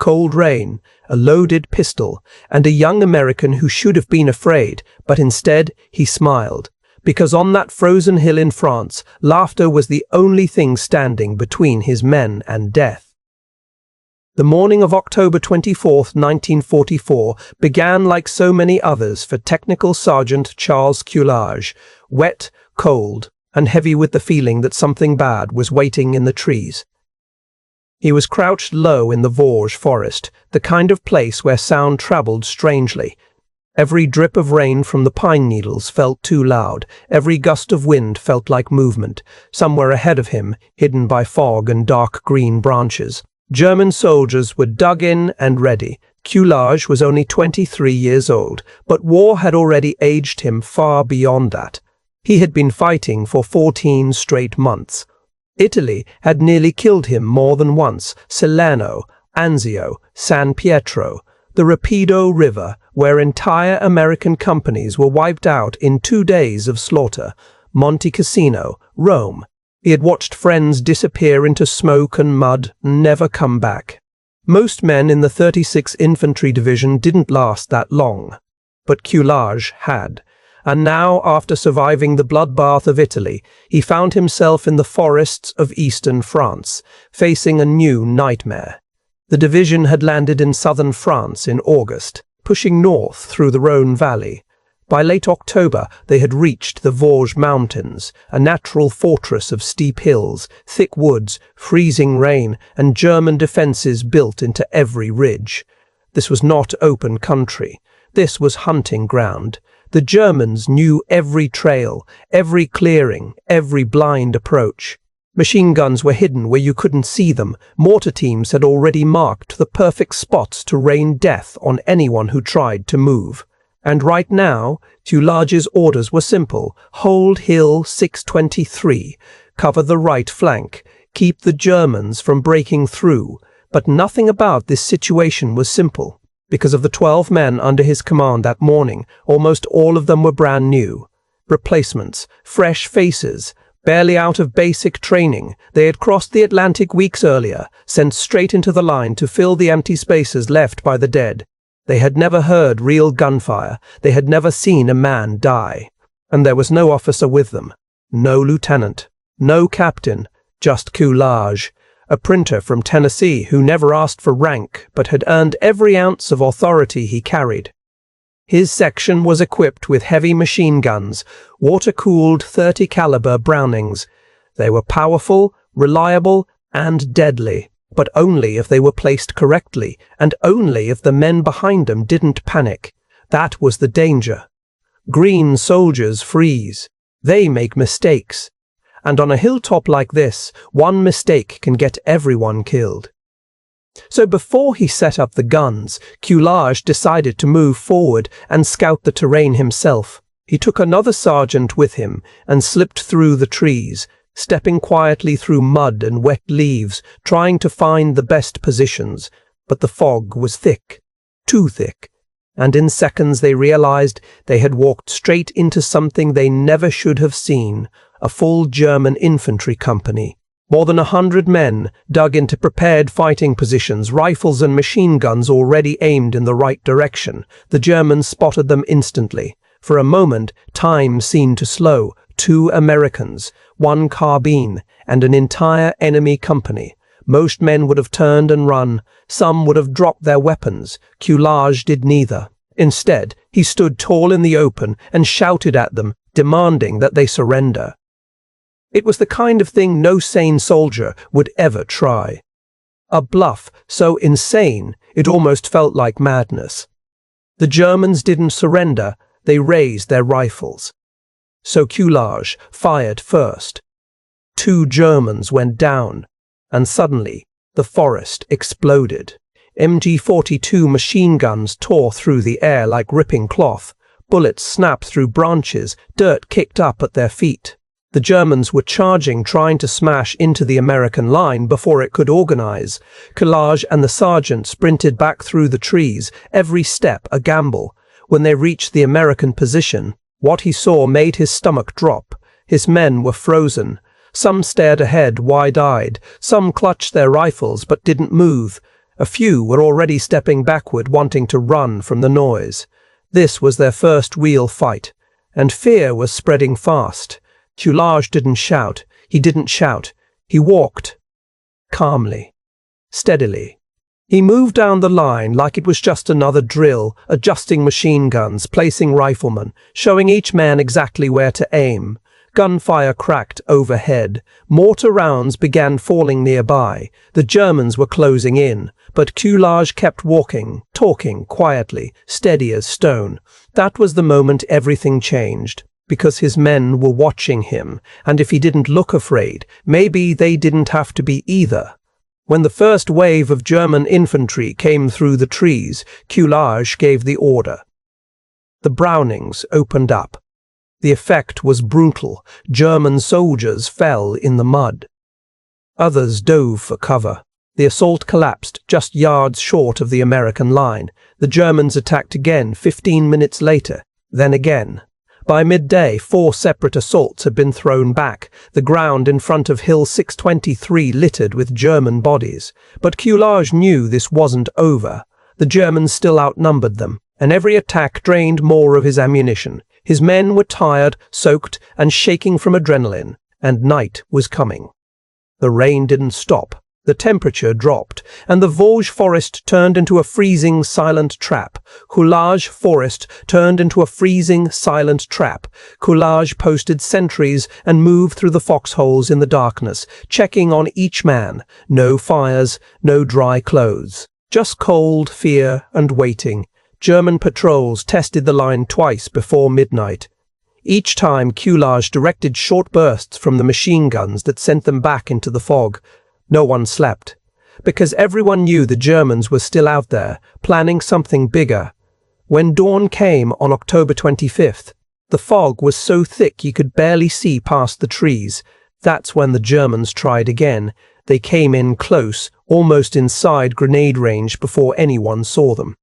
cold rain, a loaded pistol, and a young American who should have been afraid, but instead he smiled. Because on that frozen hill in France, laughter was the only thing standing between his men and death. The morning of October 24, 1944, began like so many others for Technical Sergeant Charles Culage, wet, cold, and heavy with the feeling that something bad was waiting in the trees. He was crouched low in the Vosges forest, the kind of place where sound travelled strangely. Every drip of rain from the pine needles felt too loud, every gust of wind felt like movement. Somewhere ahead of him, hidden by fog and dark green branches, German soldiers were dug in and ready. Culage was only 23 years old, but war had already aged him far beyond that. He had been fighting for 14 straight months. Italy had nearly killed him more than once. Salerno, Anzio, San Pietro, the Rapido River, where entire American companies were wiped out in 2 days of slaughter. Monte Cassino, Rome. He had watched friends disappear into smoke and mud and never come back. Most men in the 36th Infantry Division didn't last that long, but Culage had. And now, after surviving the bloodbath of Italy, he found himself in the forests of eastern France, facing a new nightmare. The division had landed in southern France in August, pushing north through the Rhône Valley. By late October, they had reached the Vosges Mountains, a natural fortress of steep hills, thick woods, freezing rain, and German defences built into every ridge. This was not open country. This was hunting ground. The Germans knew every trail, every clearing, every blind approach. Machine guns were hidden where you couldn't see them. Mortar teams had already marked the perfect spots to rain death on anyone who tried to move. And right now, Culage's orders were simple. Hold Hill 623, cover the right flank, keep the Germans from breaking through. But nothing about this situation was simple. Because of the 12 men under his command that morning, almost all of them were brand new. Replacements, fresh faces, barely out of basic training. They had crossed the Atlantic weeks earlier, sent straight into the line to fill the empty spaces left by the dead. They had never heard real gunfire. They had never seen a man die. And there was no officer with them. No lieutenant. No captain. Just Culage, a printer from Tennessee who never asked for rank but had earned every ounce of authority he carried. His section was equipped with heavy machine guns, water-cooled 30 caliber Brownings. They were powerful, reliable, and deadly, but only if they were placed correctly, and only if the men behind them didn't panic. That was the danger. Green soldiers freeze. They make mistakes. And on a hilltop like this, one mistake can get everyone killed. So before he set up the guns, Culage decided to move forward and scout the terrain himself. He took another sergeant with him and slipped through the trees, stepping quietly through mud and wet leaves, trying to find the best positions. But the fog was thick, too thick, and in seconds they realized they had walked straight into something they never should have seen, a full German infantry company. More than 100 men dug into prepared fighting positions, rifles and machine guns already aimed in the right direction. The Germans spotted them instantly. For a moment, time seemed to slow. 2 Americans, 1 carbine, and an entire enemy company. Most men would have turned and run. Some would have dropped their weapons. Culage did neither. Instead, he stood tall in the open and shouted at them, demanding that they surrender. It was the kind of thing no sane soldier would ever try. A bluff so insane it almost felt like madness. The Germans didn't surrender, they raised their rifles. So Culage fired first. 2 Germans went down, and suddenly the forest exploded. MG-42 machine guns tore through the air like ripping cloth. Bullets snapped through branches, dirt kicked up at their feet. The Germans were charging, trying to smash into the American line before it could organize. Culage and the sergeant sprinted back through the trees, every step a gamble. When they reached the American position, what he saw made his stomach drop. His men were frozen. Some stared ahead, wide-eyed. Some clutched their rifles but didn't move. A few were already stepping backward, wanting to run from the noise. This was their first real fight, and fear was spreading fast. Culage didn't shout. He didn't shout. He walked. Calmly. Steadily. He moved down the line like it was just another drill, adjusting machine guns, placing riflemen, showing each man exactly where to aim. Gunfire cracked overhead. Mortar rounds began falling nearby. The Germans were closing in, but Culage kept walking, talking quietly, steady as stone. That was the moment everything changed, because his men were watching him, and if he didn't look afraid, maybe they didn't have to be either. When the first wave of German infantry came through the trees, Culage gave the order. The Brownings opened up. The effect was brutal. German soldiers fell in the mud. Others dove for cover. The assault collapsed just yards short of the American line. The Germans attacked again 15 minutes later, then again. By midday, 4 separate assaults had been thrown back, the ground in front of Hill 623 littered with German bodies. But Culage knew this wasn't over. The Germans still outnumbered them, and every attack drained more of his ammunition. His men were tired, soaked, and shaking from adrenaline, and night was coming. The rain didn't stop. The temperature dropped, and the Vosges forest turned into a freezing, silent trap. Culage forest turned into a freezing, silent trap. Culage posted sentries and moved through the foxholes in the darkness, checking on each man. No fires, no dry clothes. Just cold, fear, and waiting. German patrols tested the line twice before midnight. Each time Culage directed short bursts from the machine guns that sent them back into the fog. No one slept, because everyone knew the Germans were still out there, planning something bigger. When dawn came on October 25th, the fog was so thick you could barely see past the trees. That's when the Germans tried again. They came in close, almost inside grenade range before anyone saw them.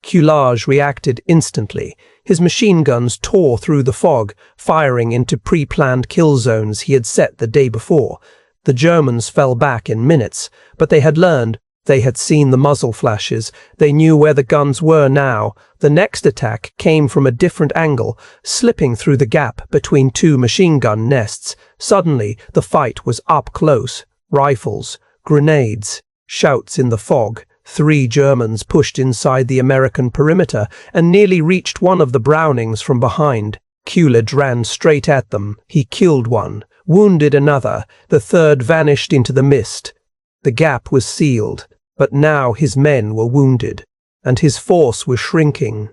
Culage reacted instantly. His machine guns tore through the fog, firing into pre-planned kill zones he had set the day before. The Germans fell back in minutes, but they had learned. They had seen the muzzle flashes. They knew where the guns were now. The next attack came from a different angle, slipping through the gap between 2 machine gun nests. Suddenly, the fight was up close. Rifles, grenades, shouts in the fog. 3 Germans pushed inside the American perimeter and nearly reached one of the Brownings from behind. Culage ran straight at them. He killed one, wounded another. The third vanished into the mist. The gap was sealed, but now his men were wounded, and his force was shrinking.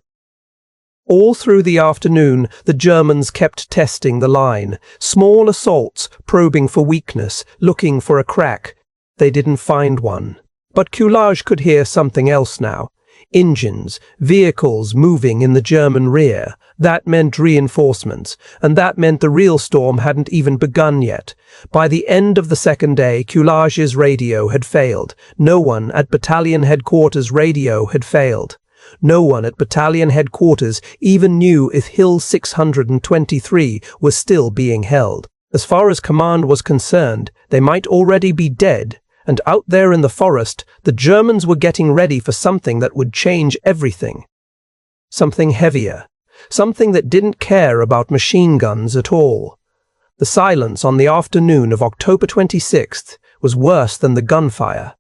All through the afternoon, the Germans kept testing the line. Small assaults, probing for weakness, looking for a crack. They didn't find one. But Culage could hear something else now. Engines, vehicles moving in the German rear. That meant reinforcements, and that meant the real storm hadn't even begun yet. By the end of the second day, Coulage's radio had failed. No one at battalion headquarters radio had failed. No one at battalion headquarters even knew if Hill 623 was still being held. As far as command was concerned, they might already be dead. And out there in the forest, the Germans were getting ready for something that would change everything. Something heavier. Something that didn't care about machine guns at all. The silence on the afternoon of October 26th was worse than the gunfire.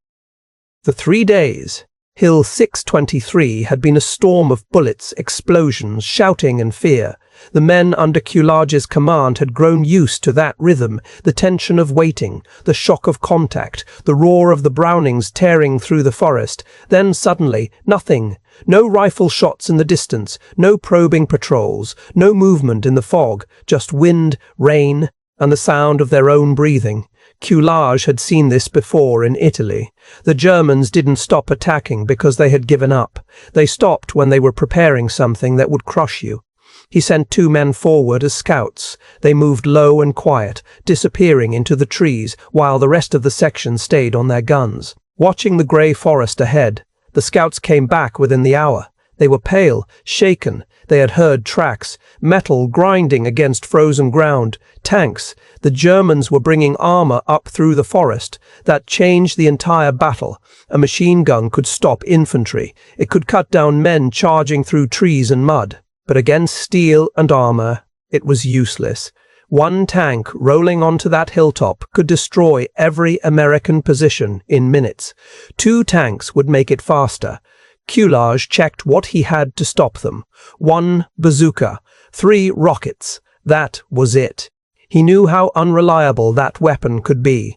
For 3 days, Hill 623 had been a storm of bullets, explosions, shouting and fear. The men under Coulage's command had grown used to that rhythm, the tension of waiting, the shock of contact, the roar of the Brownings tearing through the forest. Then suddenly, nothing. No rifle shots in the distance, no probing patrols, no movement in the fog, just wind, rain, and the sound of their own breathing. Culage had seen this before in Italy. The Germans didn't stop attacking because they had given up. They stopped when they were preparing something that would crush you. He sent 2 men forward as scouts. They moved low and quiet, disappearing into the trees, while the rest of the section stayed on their guns. Watching the grey forest ahead, the scouts came back within the hour. They were pale, shaken. They had heard tracks, metal grinding against frozen ground. Tanks. The Germans were bringing armor up through the forest. That changed the entire battle. A machine gun could stop infantry. It could cut down men charging through trees and mud. But against steel and armor, it was useless. One tank rolling onto that hilltop could destroy every American position in minutes. 2 tanks would make it faster. Culage checked what he had to stop them. 1 bazooka, 3 rockets. That was it. He knew how unreliable that weapon could be.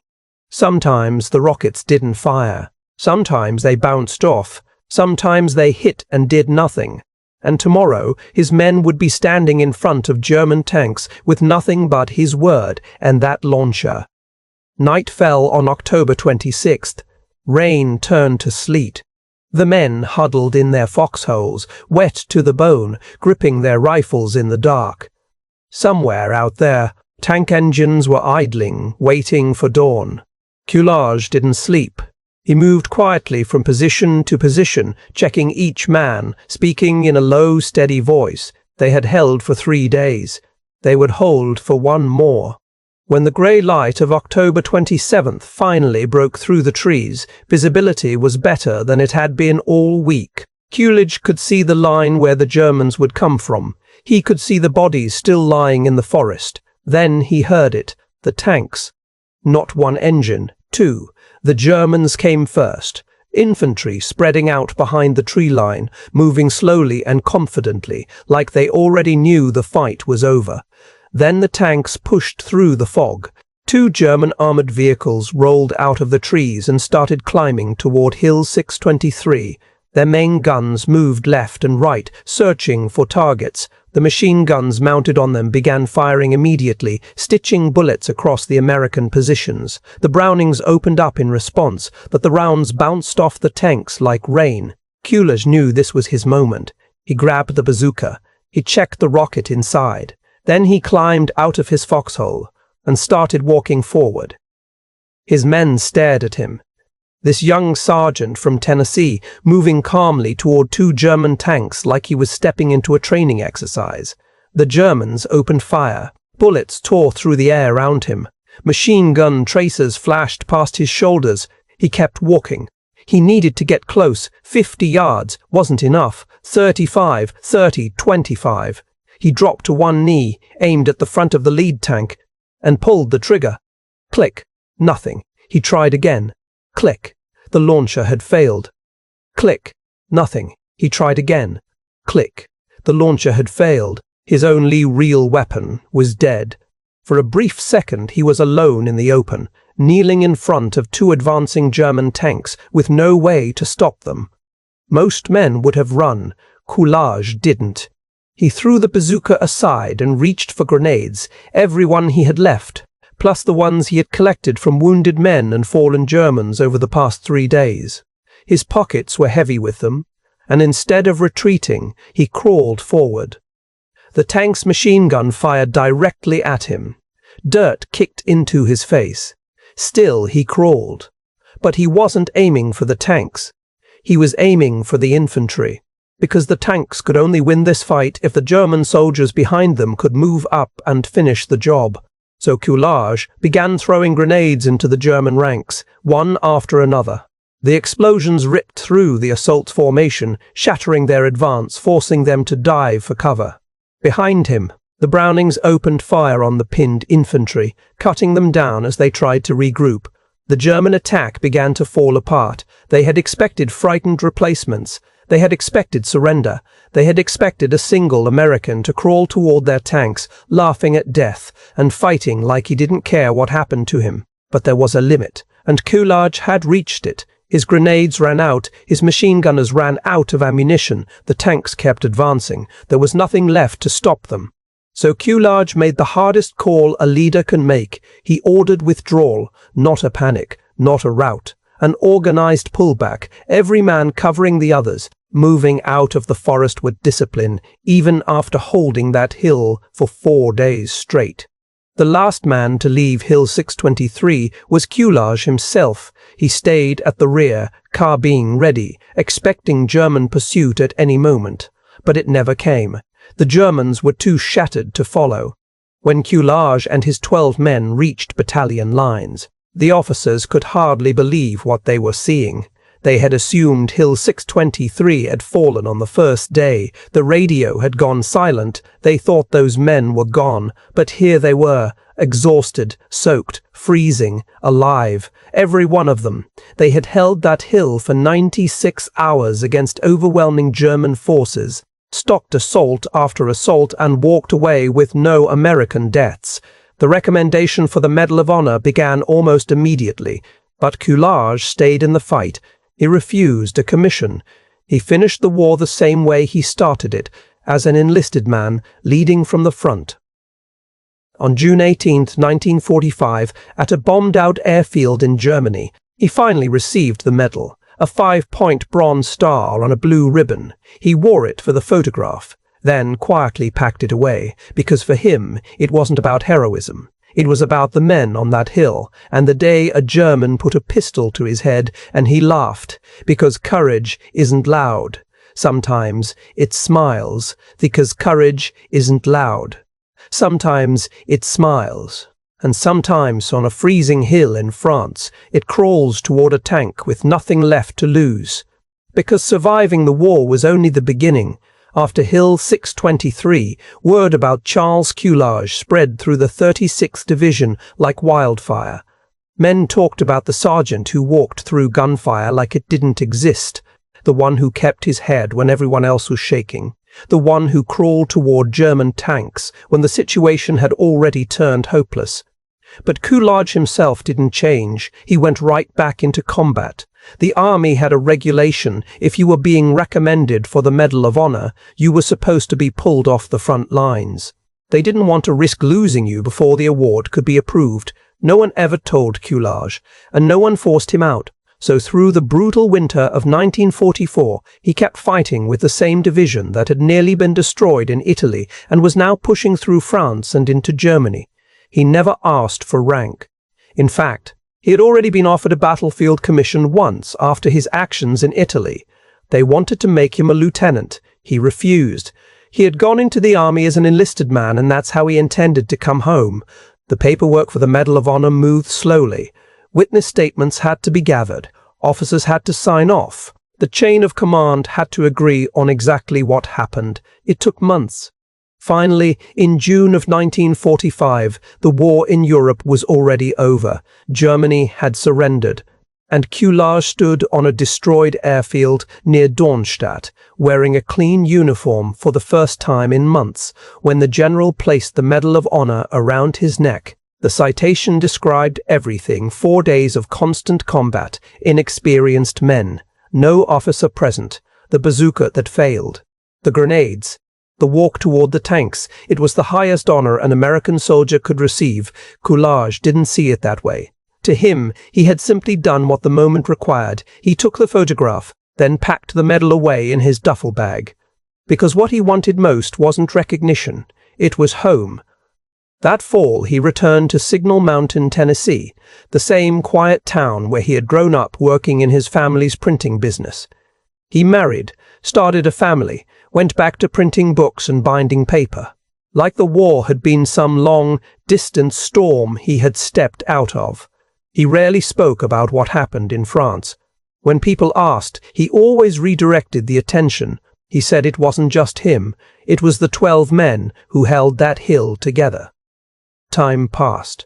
Sometimes the rockets didn't fire. Sometimes they bounced off. Sometimes they hit and did nothing. And tomorrow his men would be standing in front of German tanks with nothing but his word and that launcher. Night fell on October 26th. Rain turned to sleet. The men huddled in their foxholes, wet to the bone, gripping their rifles in the dark. Somewhere out there, tank engines were idling, waiting for dawn. Culage didn't sleep. He moved quietly from position to position, checking each man, speaking in a low, steady voice. They had held for 3 days. They would hold for 1 more. When the grey light of October 27th finally broke through the trees, visibility was better than it had been all week. Culage could see the line where the Germans would come from. He could see the bodies still lying in the forest. Then he heard it. The tanks. Not 1 engine, 2. The Germans came first. Infantry spreading out behind the tree line, moving slowly and confidently, like they already knew the fight was over. Then the tanks pushed through the fog. 2 German armored vehicles rolled out of the trees and started climbing toward Hill 623. Their main guns moved left and right, searching for targets. The machine guns mounted on them began firing immediately, stitching bullets across the American positions. The Brownings opened up in response, but the rounds bounced off the tanks like rain. Culage knew this was his moment. He grabbed the bazooka. He checked the rocket inside. Then he climbed out of his foxhole and started walking forward. His men stared at him. This young sergeant from Tennessee, moving calmly toward 2 German tanks like he was stepping into a training exercise. The Germans opened fire. Bullets tore through the air around him. Machine gun tracers flashed past his shoulders. He kept walking. He needed to get close. 50 yards wasn't enough. 35, 30, 25. He dropped to 1 knee, aimed at the front of the lead tank, and pulled the trigger. Click. Nothing. He tried again. Click. The launcher had failed. Click. Nothing. He tried again. Click. The launcher had failed. His only real weapon was dead. For a brief second he was alone in the open, kneeling in front of 2 advancing German tanks with no way to stop them. Most men would have run. Culage didn't. He threw the bazooka aside and reached for grenades, every one he had left, plus the ones he had collected from wounded men and fallen Germans over the past 3 days. His pockets were heavy with them, and instead of retreating, he crawled forward. The tank's machine gun fired directly at him. Dirt kicked into his face. Still he crawled. But he wasn't aiming for the tanks. He was aiming for the infantry, because the tanks could only win this fight if the German soldiers behind them could move up and finish the job. So Culage began throwing grenades into the German ranks, one after another. The explosions ripped through the assault formation, shattering their advance, forcing them to dive for cover. Behind him, the Brownings opened fire on the pinned infantry, cutting them down as they tried to regroup. The German attack began to fall apart. They had expected frightened replacements. They had expected surrender. They had expected a single American to crawl toward their tanks, laughing at death and fighting like he didn't care what happened to him. But there was a limit, and Culage had reached it. His grenades ran out, his machine gunners ran out of ammunition, the tanks kept advancing. There was nothing left to stop them. So Culage made the hardest call a leader can make. He ordered withdrawal, not a panic, not a rout. An organized pullback, every man covering the others, moving out of the forest with discipline, even after holding that hill for 4 days straight. The last man to leave Hill 623 was Culage himself. He stayed at the rear, carbine ready, expecting German pursuit at any moment. But it never came. The Germans were too shattered to follow. When Culage and his 12 men reached battalion lines, the officers could hardly believe what they were seeing. They had assumed Hill 623 had fallen on the first day. The radio had gone silent. They thought those men were gone, but here they were, exhausted, soaked, freezing, alive, every one of them. They had held that hill for 96 hours against overwhelming German forces, stalked assault after assault, and walked away with no American deaths. The recommendation for the Medal of Honor began almost immediately, but Culage stayed in the fight. He refused a commission. He finished the war the same way he started it, as an enlisted man leading from the front. On June 18, 1945, at a bombed-out airfield in Germany, he finally received the medal, a 5-point bronze star on a blue ribbon. He wore it for the photograph, then quietly packed it away, because for him it wasn't about heroism. It was about the men on that hill, and the day a German put a pistol to his head, and he laughed, because courage isn't loud. Sometimes it smiles, because courage isn't loud. Sometimes it smiles, and sometimes on a freezing hill in France, it crawls toward a tank with nothing left to lose. Because surviving the war was only the beginning. After Hill 623, word about Charles Culage spread through the 36th Division like wildfire. Men talked about the sergeant who walked through gunfire like it didn't exist, the one who kept his head when everyone else was shaking, the one who crawled toward German tanks when the situation had already turned hopeless. But Culage himself didn't change. He went right back into combat. The army had a regulation: if you were being recommended for the Medal of Honor, you were supposed to be pulled off the front lines. They didn't want to risk losing you before the award could be approved. No one ever told Culage, and no one forced him out. So through the brutal winter of 1944, he kept fighting with the same division that had nearly been destroyed in Italy and was now pushing through France and into Germany. He never asked for rank. In fact, he had already been offered a battlefield commission once after his actions in Italy. They wanted to make him a lieutenant. He refused. He had gone into the army as an enlisted man, and that's how he intended to come home. The paperwork for the Medal of Honor moved slowly. Witness statements had to be gathered. Officers had to sign off. The chain of command had to agree on exactly what happened. It took months. Finally, in June of 1945, the war in Europe was already over. Germany had surrendered, and Culage stood on a destroyed airfield near Dornstadt, wearing a clean uniform for the first time in months, when the general placed the Medal of Honor around his neck. The citation described everything: 4 days of constant combat, inexperienced men, no officer present, the bazooka that failed, the grenades, the walk toward the tanks. It was the highest honor an American soldier could receive. Culage didn't see it that way. To him, he had simply done what the moment required. He took the photograph, then packed the medal away in his duffel bag. Because what he wanted most wasn't recognition, it was home. That fall, he returned to Signal Mountain, Tennessee, the same quiet town where he had grown up working in his family's printing business. He married, started a family, went back to printing books and binding paper. Like the war had been some long, distant storm he had stepped out of. He rarely spoke about what happened in France. When people asked, he always redirected the attention. He said it wasn't just him, it was the 12 men who held that hill together. Time passed.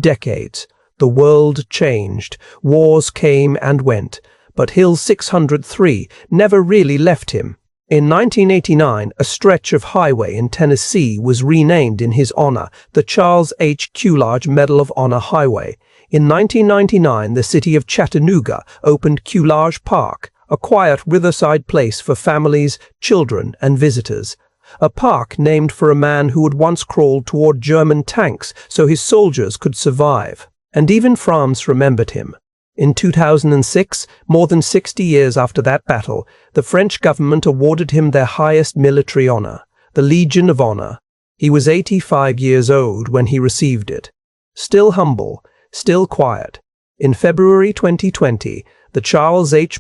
Decades. The world changed. Wars came and went. But Hill 603 never really left him. In 1989, a stretch of highway in Tennessee was renamed in his honor, the Charles H. Culage Medal of Honor Highway. In 1999, the city of Chattanooga opened Culage Park, a quiet riverside place for families, children, and visitors. A park named for a man who had once crawled toward German tanks so his soldiers could survive. And even France remembered him. In 2006, more than 60 years after that battle, the French government awarded him their highest military honor, the Legion of Honor. He was 85 years old when he received it. Still humble, still quiet. In February 2020, the Charles H.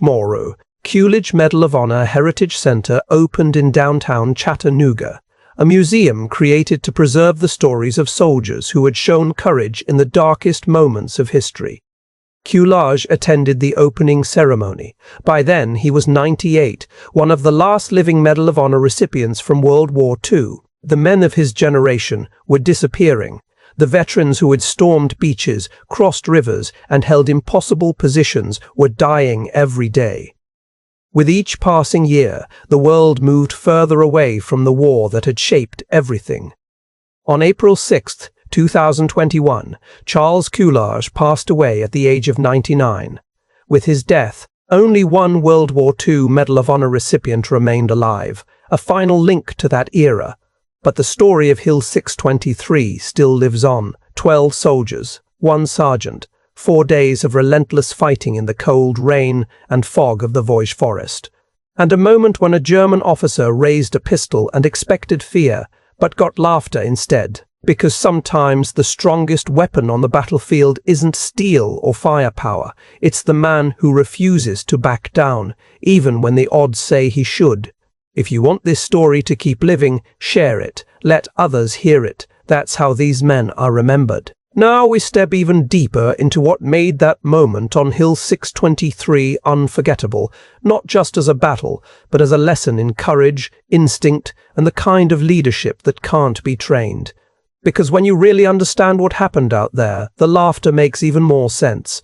Culage Medal of Honor Heritage Center opened in downtown Chattanooga, a museum created to preserve the stories of soldiers who had shown courage in the darkest moments of history. Culage attended the opening ceremony. By then, he was 98, one of the last living Medal of Honor recipients from World War II. The men of his generation were disappearing. The veterans who had stormed beaches, crossed rivers, and held impossible positions were dying every day. With each passing year, the world moved further away from the war that had shaped everything. On April 6, 2021, Charles Culage passed away at the age of 99. With his death, only one World War II Medal of Honor recipient remained alive, a final link to that era. But the story of Hill 623 still lives on. 12 soldiers, 1 sergeant, 4 days of relentless fighting in the cold rain and fog of the Vosges forest. And a moment when a German officer raised a pistol and expected fear, but got laughter instead. Because sometimes the strongest weapon on the battlefield isn't steel or firepower, it's the man who refuses to back down, even when the odds say he should. If you want this story to keep living, share it, let others hear it. That's how these men are remembered. Now we step even deeper into what made that moment on Hill 623 unforgettable, not just as a battle, but as a lesson in courage, instinct, and the kind of leadership that can't be trained. Because when you really understand what happened out there, the laughter makes even more sense.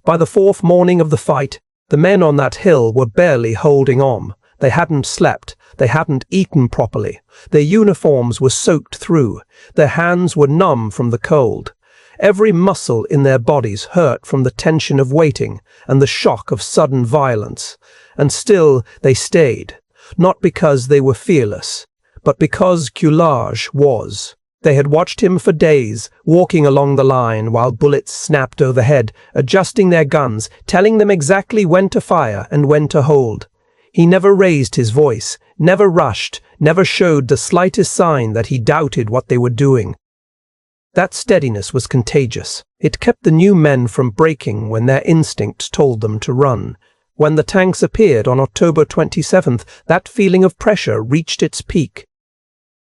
By the 4th morning of the fight, the men on that hill were barely holding on. They hadn't slept, they hadn't eaten properly, their uniforms were soaked through, their hands were numb from the cold. Every muscle in their bodies hurt from the tension of waiting and the shock of sudden violence. And still they stayed, not because they were fearless, but because Culage was. They had watched him for days, walking along the line while bullets snapped overhead, adjusting their guns, telling them exactly when to fire and when to hold. He never raised his voice, never rushed, never showed the slightest sign that he doubted what they were doing. That steadiness was contagious. It kept the new men from breaking when their instincts told them to run. When the tanks appeared on October 27th, that feeling of pressure reached its peak.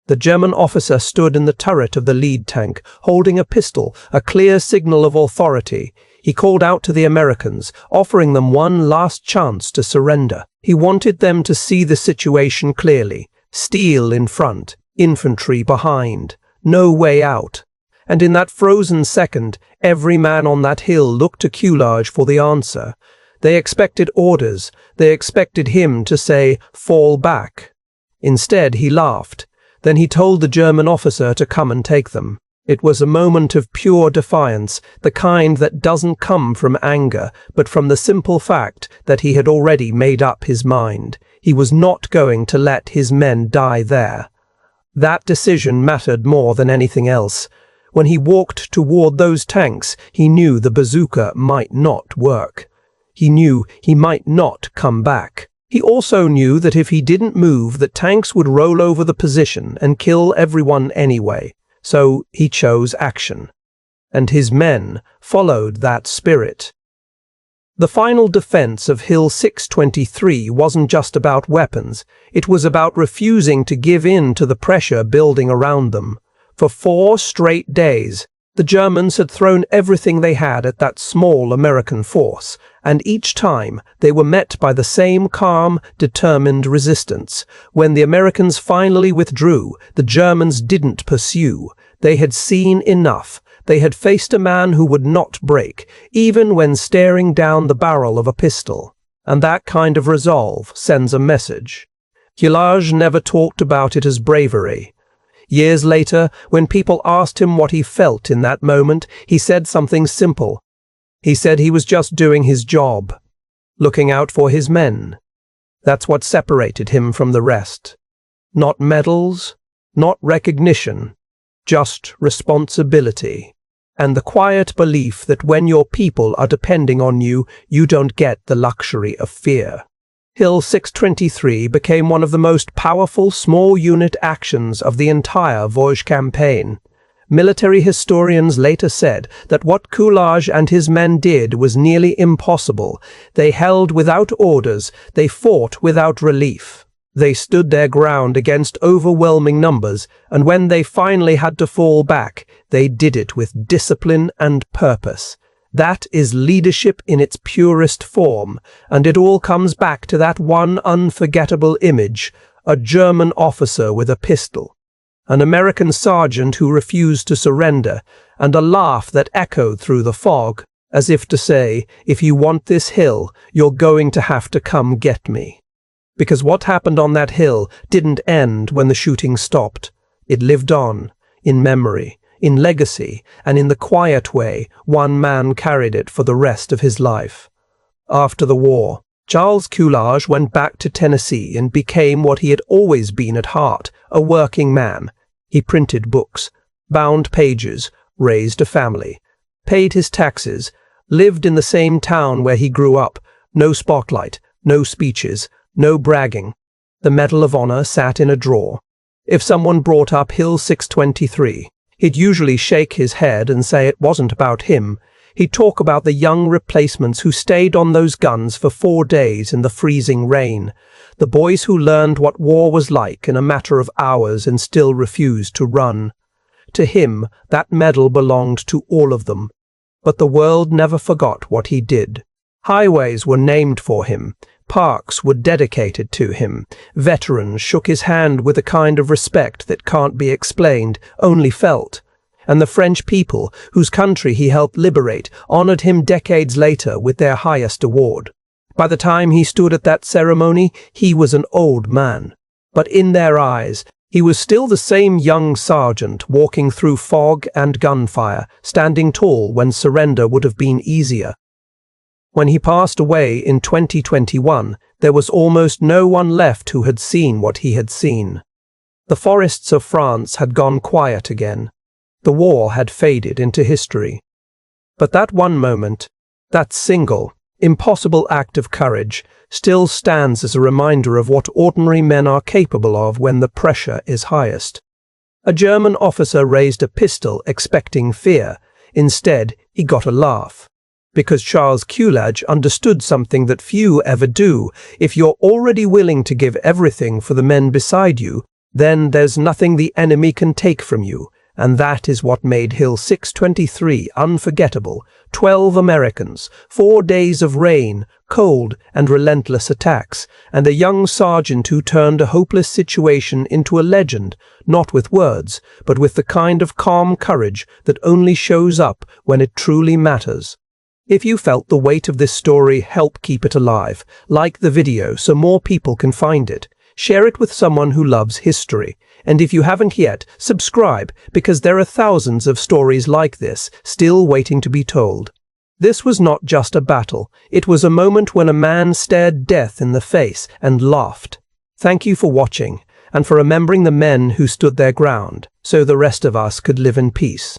The German officer stood in the turret of the lead tank, holding a pistol, a clear signal of authority. He called out to the Americans, offering them one last chance to surrender. He wanted them to see the situation clearly. Steel in front, infantry behind. No way out. And in that frozen second, every man on that hill looked to Culage for the answer. They expected orders. They expected him to say, "Fall back." Instead, he laughed. Then he told the German officer to come and take them. It was a moment of pure defiance, the kind that doesn't come from anger, but from the simple fact that he had already made up his mind. He was not going to let his men die there. That decision mattered more than anything else. When he walked toward those tanks, he knew the bazooka might not work. He knew he might not come back. He also knew that if he didn't move, the tanks would roll over the position and kill everyone anyway. So he chose action. And his men followed that spirit. The final defense of Hill 623 wasn't just about weapons. It was about refusing to give in to the pressure building around them. For 4 straight days, the Germans had thrown everything they had at that small American force, and each time they were met by the same calm, determined resistance. When the Americans finally withdrew, the Germans didn't pursue. They had seen enough. They had faced a man who would not break, even when staring down the barrel of a pistol. And that kind of resolve sends a message. Culage never talked about it as bravery. Years later, when people asked him what he felt in that moment, he said something simple. He said he was just doing his job, looking out for his men. That's what separated him from the rest. Not medals, not recognition, just responsibility. And the quiet belief that when your people are depending on you, you don't get the luxury of fear. Hill 623 became one of the most powerful small unit actions of the entire Vosges campaign. Military historians later said that what Culage and his men did was nearly impossible. They held without orders, they fought without relief. They stood their ground against overwhelming numbers, and when they finally had to fall back, they did it with discipline and purpose. That is leadership in its purest form, and it all comes back to that one unforgettable image, a German officer with a pistol, an American sergeant who refused to surrender, and a laugh that echoed through the fog, as if to say, if you want this hill, you're going to have to come get me. Because what happened on that hill didn't end when the shooting stopped. It lived on, in memory, in legacy, and in the quiet way one man carried it for the rest of his life. After the war, Charles Culage went back to Tennessee and became what he had always been at heart, a working man. He printed books, bound pages, raised a family, paid his taxes, lived in the same town where he grew up. No spotlight, no speeches, no bragging. The Medal of Honor sat in a drawer. If someone brought up Hill 623, he'd usually shake his head and say it wasn't about him. He'd talk about the young replacements who stayed on those guns for 4 days in the freezing rain, the boys who learned what war was like in a matter of hours and still refused to run. To him, that medal belonged to all of them. But the world never forgot what he did. Highways were named for him. Parks were dedicated to him. Veterans shook his hand with a kind of respect that can't be explained, only felt. And the French people, whose country he helped liberate, honored him decades later with their highest award. By the time he stood at that ceremony, he was an old man. But in their eyes, he was still the same young sergeant walking through fog and gunfire, standing tall when surrender would have been easier. When he passed away in 2021, there was almost no one left who had seen what he had seen. The forests of France had gone quiet again. The war had faded into history. But that one moment, that single, impossible act of courage, still stands as a reminder of what ordinary men are capable of when the pressure is highest. A German officer raised a pistol expecting fear. Instead, he got a laugh. Because Charles Culage understood something that few ever do. If you're already willing to give everything for the men beside you, then there's nothing the enemy can take from you. And that is what made Hill 623 unforgettable. 12 Americans, 4 days of rain, cold, and relentless attacks, and a young sergeant who turned a hopeless situation into a legend, not with words, but with the kind of calm courage that only shows up when it truly matters. If you felt the weight of this story help keep it alive, like the video so more people can find it. Share it with someone who loves history. And if you haven't yet, subscribe, because there are thousands of stories like this still waiting to be told. This was not just a battle. It was a moment when a man stared death in the face and laughed. Thank you for watching, and for remembering the men who stood their ground, so the rest of us could live in peace.